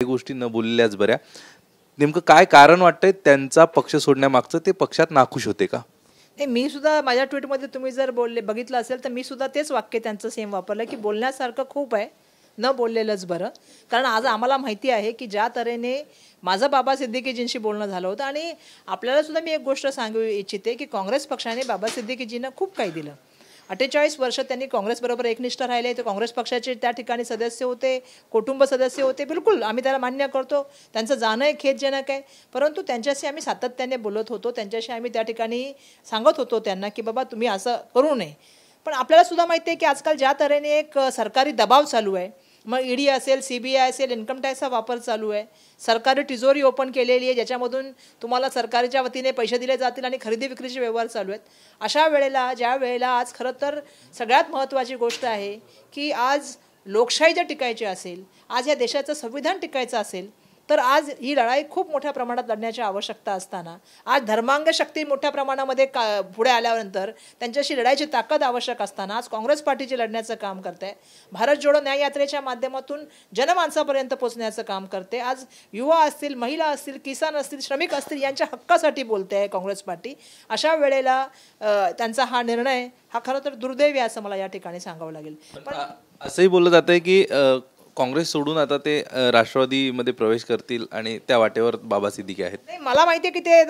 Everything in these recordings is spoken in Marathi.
गोष्टी न बोलल्याच बऱ्या. नेमकं काय कारण वाटतंय त्यांचा पक्ष सोडण्यामागचं? ते पक्षात नाखुश होते का? नाही, मी सुद्धा माझ्या ट्विटमध्ये तुम्ही जर बघितलं असेल तर मी सुद्धा तेच वाक्य त्यांचं सेम वापरलं की बोलण्यासारखं खूप आहे, न बोललेलंच बरं. कारण आज आम्हाला माहिती आहे की ज्या तऱ्हेने माझं बाबा सिद्दीकीजींशी बोलणं झालं होतं, आणि आपल्याला सुद्धा मी एक गोष्ट सांगू इच्छिते की काँग्रेस पक्षाने बाबा सिद्दीकीजींना खूप काही दिलं. 48 वर्ष त्यांनी काँग्रेसबरोबर एकनिष्ठ राहिले. ते काँग्रेस पक्षाचे त्या ठिकाणी सदस्य होते, कुटुंब सदस्य होते. बिलकुल आम्ही त्याला मान्य करतो, त्यांचं जाणं खेदजनक आहे. परंतु त्यांच्याशी आम्ही सातत्याने बोलत होतो, त्यांच्याशी आम्ही त्या ठिकाणी सांगत होतो त्यांना की बाबा तुम्ही असं करू नये. पण आपल्याला सुद्धा माहिती आहे की आजकाल ज्या तऱ्हेने एक सरकारी दबाव चालू आहे, मग ईडी असेल, CBI असेल, इन्कम टॅक्सचा वापर चालू आहे, सरकारी तिजोरी ओपन केलेली आहे ज्याच्यामधून तुम्हाला सरकारच्या वतीने पैसे दिले जातील आणि खरेदी विक्रीचे व्यवहार चालू आहेत. अशा वेळेला ज्या वेळेला आज खरं तर सगळ्यात महत्त्वाची गोष्ट आहे की आज लोकशाही जर टिकायची असेल, आज या देशाचं संविधान टिकायचं असेल, तर आज ही लढाई खूप मोठ्या प्रमाणात लढण्याची आवश्यकता असताना आज धर्मांग शक्ती मोठ्या प्रमाणामध्ये पुढे आल्यानंतर त्यांच्याशी लढायची ताकद आवश्यक असताना आज काँग्रेस पार्टीचे लढण्याचं काम करते. भारत जोडो न्याय यात्रेच्या माध्यमातून जनमानसापर्यंत पोहोचण्याचं काम करते. आज युवा असतील, महिला असतील, किसान असतील, श्रमिक असतील, यांच्या हक्कासाठी बोलते आहे काँग्रेस पार्टी. अशा वेळेला त्यांचा हा निर्णय हा खरं तर दुर्दैवी आहे असं मला या ठिकाणी सांगावं लागेल. पण असंही बोललं जात आहे की काँग्रेस सोडून आता ते राष्ट्रवादीमध्ये प्रवेश करतील आणि त्या वाटेवर बाबा सिद्दीकी आहेत. नाही, मला माहिती आहे की ते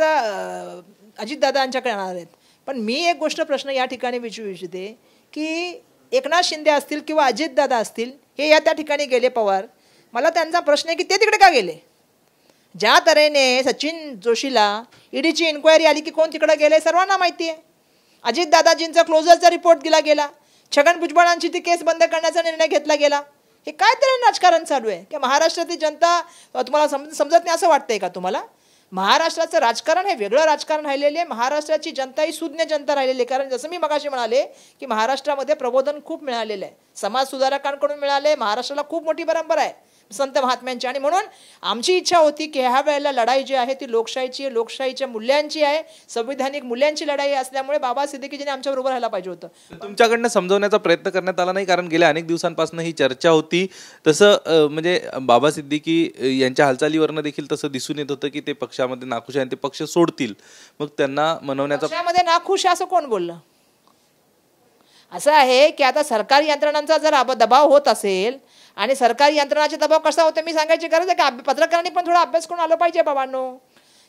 अजितदादांच्याकडे येणार आहेत. पण मी एक गोष्ट प्रश्न या ठिकाणी विचारू इच्छिते की एकनाथ शिंदे असतील किंवा अजितदादा असतील, हे या त्या ठिकाणी गेले पवार, मला त्यांचा प्रश्न आहे की ते तिकडे का गेले? ज्या तऱ्हेने सचिन जोशीला ईडीची इन्क्वायरी आली की कोण तिकडे गेले सर्वांना माहिती आहे. अजितदादाजींचा क्लोजरचा रिपोर्ट दिला गेला, छगन भुजबळांची ती केस बंद करण्याचा निर्णय घेतला गेला. हे काय तरी राजकारण चालू आहे की महाराष्ट्रातील जनता तुम्हाला समजत नाही असं वाटतंय का तुम्हाला? महाराष्ट्राचं राजकारण हे वेगळं राजकारण राहिलेले आहे. महाराष्ट्राची जनता ही सुज्ञ जनता राहिलेली आहे. कारण जसं मी मगाशी म्हणाले की महाराष्ट्रामध्ये प्रबोधन खूप मिळालेलं आहे, समाज सुधारकांकडून मिळाले, महाराष्ट्राला खूप मोठी परंपरा आहे संत महात्म्यांची. आणि म्हणून आमची इच्छा होती की ह्या वेळेला लढाई जी आहे ती लोकशाहीची आहे, लोकशाहीच्या मूल्यांची आहे, संविधानिक मूल्यांची लढाई असल्यामुळे बाबा सिद्दीकीजींनी आमच्याबरोबर राहायला पाहिजे होतं. तुमच्याकडनं समजवण्याचा प्रयत्न करण्यात आला नाही, कारण गेल्या अनेक दिवसांपासून ही चर्चा होती. तसं म्हणजे बाबा सिद्दीकी यांच्या हालचालीवरनं देखील तसं दिसून येत होतं की ते पक्षामध्ये नाखुश आहे आणि ते पक्ष सोडतील. मग त्यांना मनवण्याचा पक्षामध्ये नाखुश असं कोण बोललं? असं आहे की आता सरकारी यंत्रणांचा जर दबाव होत असेल, आणि सरकारी यंत्रणाचे दबाव कसा होते मी सांगायची गरज आहे की पत्रकारांनी पण थोडा अभ्यास करून आलं पाहिजे बाबांनो,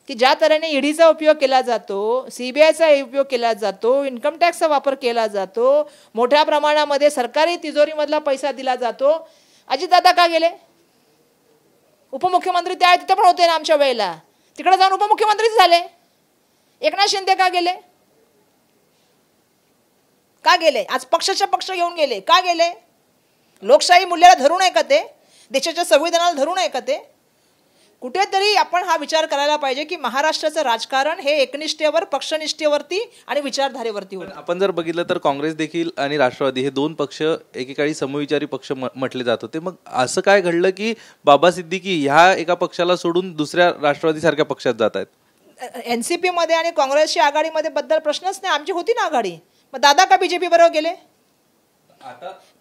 की ज्या तऱ्हेने ईडीचा उपयोग केला जातो, CBIचा उपयोग केला जातो, इन्कम टॅक्सचा वापर केला जातो, मोठ्या प्रमाणामध्ये सरकारी तिजोरीमधला पैसा दिला जातो. अजितदादा का गेले? उपमुख्यमंत्री त्या तिथे पण होते ना आमच्या वेळेला, तिकडे जाऊन उपमुख्यमंत्रीच झाले. एकनाथ शिंदे का गेले? का गेले? आज पक्षाच्या पक्ष घेऊन गेले, का गेले? लोकशाही मूल्याला धरून आहे का ते? देशाच्या संविधानाला धरून आहे का ते? कुठेतरी आपण हा विचार करायला पाहिजे की महाराष्ट्राचं राजकारण हे एकनिष्ठेवर, पक्षनिष्ठेवरती आणि विचारधारेवरती होतं. आपण जर बघितलं तर काँग्रेस देखील आणि राष्ट्रवादी हे दोन पक्ष एकेकाळी समविचारी पक्ष म्हटले जात होते. मग असं काय घडलं की बाबा सिद्दीकी ह्या एका पक्षाला सोडून दुसऱ्या राष्ट्रवादी सारख्या पक्षात जात आहेत? NCP मध्ये आणि काँग्रेसच्या आघाडीमध्ये बद्दल प्रश्नच नाही. आमची होती ना आघाडी, मग दादा का BJP बरोबर गेले?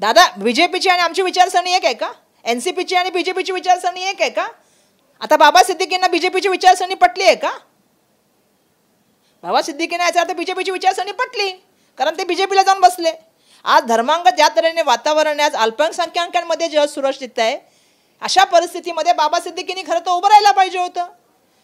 दादा BJPची आणि आमची विचारसरणी एक आहे का? NCPची आणि BJPची विचारसरणी एक आहे का? आता बाबा सिद्दीकींना BJPची विचारसरणी पटली आहे का? बाबा सिद्दीकींना याचा अर्थ BJPची विचारसरणी पटली, कारण ते BJPला जाऊन बसले. आज धर्मांग ज्या तऱ्हेने वातावरण आहे, आज अल्पसंख्याकांमध्ये जग सुरक्षित आहे, अशा परिस्थितीमध्ये बाबा सिद्दीकींनी खरं तर उभं राहायला पाहिजे होतं,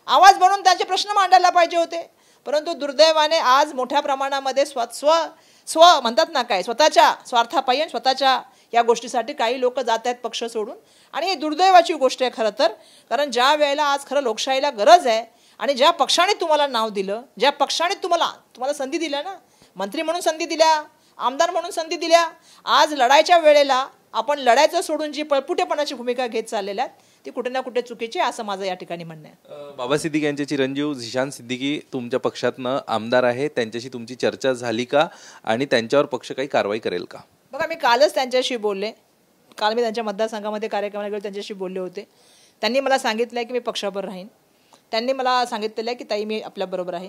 आवाज बनवून त्यांचे प्रश्न मांडायला पाहिजे होते. परंतु दुर्दैवाने आज मोठ्या प्रमाणामध्ये स्व म्हणतात ना काय, स्वतःच्या स्वार्थापायी स्वतःच्या या गोष्टीसाठी काही लोक जात आहेत पक्ष सोडून. आणि ही दुर्दैवाची गोष्ट आहे खरं तर, कारण ज्या वेळेला आज खरं लोकशाहीला गरज आहे आणि ज्या पक्षाने तुम्हाला नाव दिलं, ज्या पक्षाने तुम्हाला संधी दिल्या ना, मंत्री म्हणून संधी दिल्या, आमदार म्हणून संधी दिल्या, आज लढायच्या वेळेला आपण लढायचं सोडून जी पळपुटेपणाची भूमिका घेत चाललेल्या आहेत ती कुठे ना कुठे चुकीची आहे असं माझं या ठिकाणी म्हणणं आहे. बाबा सिद्दीकी यांचे चिरंजीव झिशान सिद्दीकी तुमच्या पक्षातनं आमदार आहे, त्यांच्याशी तुमची चर्चा झाली का आणि त्यांच्यावर पक्ष काही कारवाई करेल का? बघा, मी कालच त्यांच्याशी बोलले. काल मी त्यांच्या मतदारसंघामध्ये कार्यक्रमाला गेलो, त्यांच्याशी बोलले होते. त्यांनी मला सांगितलं आहे की मी पक्षाबरोबर राहीन. त्यांनी मला सांगितलेलं आहे की ताई मी आपल्याबरोबर आहे.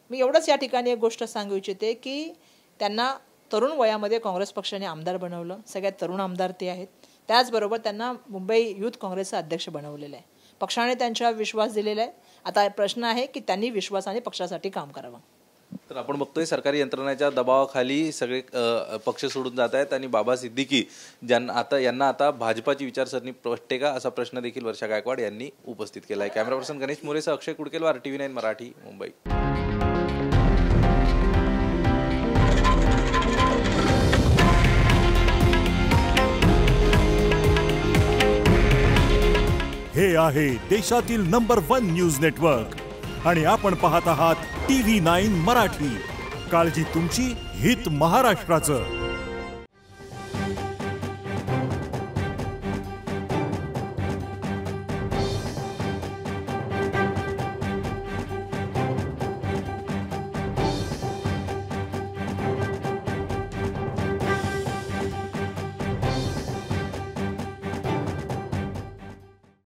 मी एवढंच या ठिकाणी एक गोष्ट सांगू इच्छिते की त्यांना तरुण वयामध्ये काँग्रेस पक्षाने आमदार बनवलं, सगळ्यात तरुण आमदार ते आहेत. त्याचबरोबर त्यांना मुंबई युथ काँग्रेसचा अध्यक्ष बनवलेलं आहे. पक्षाने त्यांच्यावर विश्वास दिलेला आहे. आता प्रश्न आहे की त्यांनी विश्वासाने पक्षासाठी काम करावं. तर आपण बघतोय सरकारी यंत्रणाच्या दबावाखाली सगळे पक्ष सोडून जात आहेत आणि बाबा सिद्दीकी यांना आता भाजपाची विचारसरणी पटते का असा प्रश्न देखील वर्षा गायकवाड यांनी उपस्थित केला आहे. कॅमेरा पर्सन गणेश मोरेसह अक्षय कुडकेलवार, TV9 मराठी, मुंबई. हे आहे देशातील नंबर 1 न्यूज नेटवर्क आणि आपण पाहत आहात TV9 मराठी. काळजी तुमची, हित महाराष्ट्राचं.